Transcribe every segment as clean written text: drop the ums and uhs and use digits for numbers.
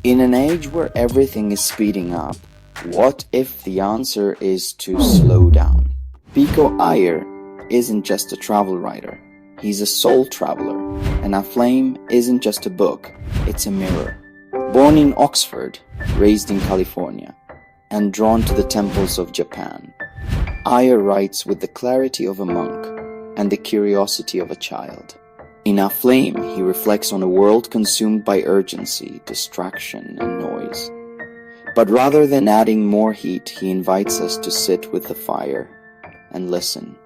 In an age where everything is speeding up, what if the answer is to slow down? Pico Iyer isn't just a travel writer, he's a soul traveler, and Aflame isn't just a book, it's a mirror. Born in Oxford, raised in California, and drawn to the temples of Japan, Iyer writes with the clarity of a monk and the curiosity of a child. In Aflame, he reflects on a world consumed by urgency, distraction, and noise. But rather than adding more heat, he invites us to sit with the fire and listen.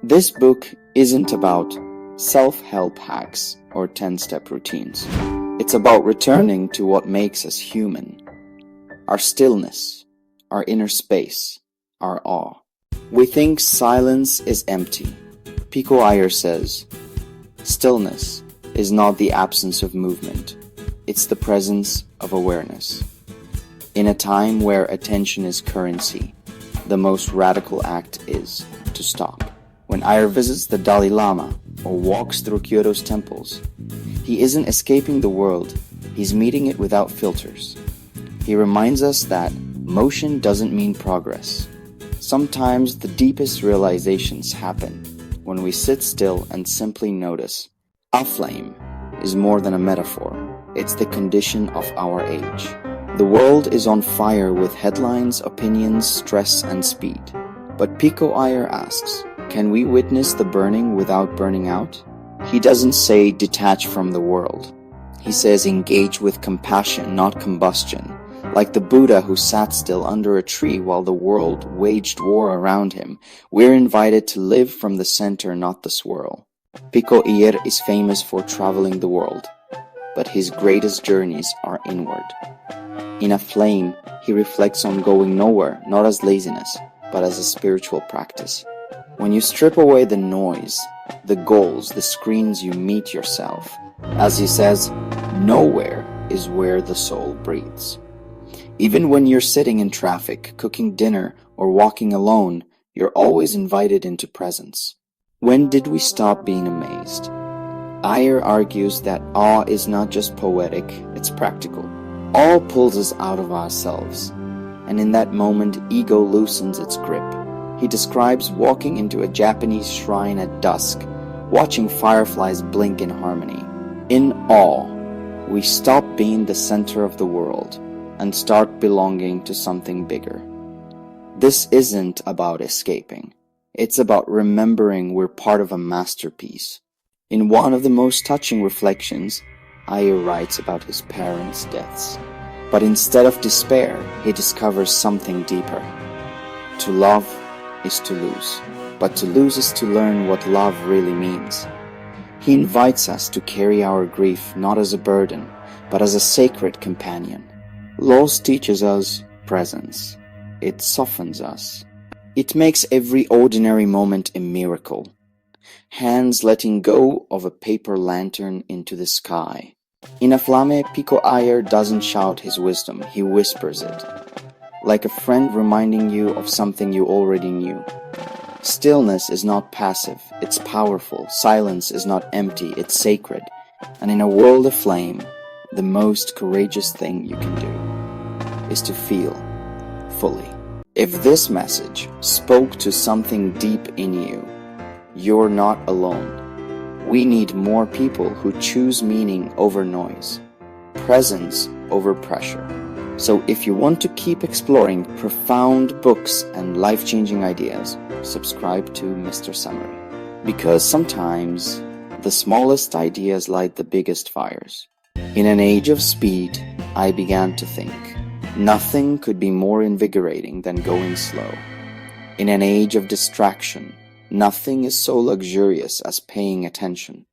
This book isn't about self-help hacks or 10-step routines. It's about returning to what makes us human. Our stillness, our inner space, our awe. We think silence is empty. Pico Iyer says, stillness is not the absence of movement, it's the presence of awareness. In a time where attention is currency, the most radical act is to stop. When Iyer visits the Dalai Lama or walks through Kyoto's temples, he isn't escaping the world, he's meeting it without filters. He reminds us that motion doesn't mean progress. Sometimes the deepest realizations happen when we sit still and simply notice. Aflame is more than a metaphor, it's the condition of our age. The world is on fire with headlines, opinions, stress, and speed. But Pico Iyer asks, can we witness the burning without burning out? He doesn't say detach from the world. He says engage with compassion, not combustion. Like the Buddha who sat still under a tree while the world waged war around him, we're invited to live from the center, not the swirl. Pico Iyer is famous for traveling the world, but his greatest journeys are inward. In Aflame, he reflects on going nowhere, not as laziness, but as a spiritual practice. When you strip away the noise, the goals, the screens, you meet yourself. As he says, nowhere is where the soul breathes. Even when you're sitting in traffic, cooking dinner, or walking alone, you're always invited into presence. When did we stop being amazed? Iyer argues that awe is not just poetic, it's practical. Awe pulls us out of ourselves, and in that moment, ego loosens its grip. He describes walking into a Japanese shrine at dusk, watching fireflies blink in harmony. In awe, we stop being the center of the world and start belonging to something bigger. This isn't about escaping. It's about remembering we're part of a masterpiece. In one of the most touching reflections, Iyer writes about his parents' deaths. But instead of despair, he discovers something deeper. To love is to lose, but to lose is to learn what love really means. He invites us to carry our grief not as a burden, but as a sacred companion. Loss teaches us presence. It softens us. It makes every ordinary moment a miracle. Hands letting go of a paper lantern into the sky. In Aflame, Pico Iyer doesn't shout his wisdom, he whispers it. Like a friend reminding you of something you already knew. Stillness is not passive, it's powerful. Silence is not empty, it's sacred. And in a world aflame, the most courageous thing you can do is to feel fully. If this message spoke to something deep in you, you're not alone. We need more people who choose meaning over noise, presence over pressure. So if you want to keep exploring profound books and life-changing ideas, subscribe to Mr. Summary. Because sometimes the smallest ideas light the biggest fires. In an age of speed, I began to think, nothing could be more invigorating than going slow. In an age of distraction, nothing is so luxurious as paying attention.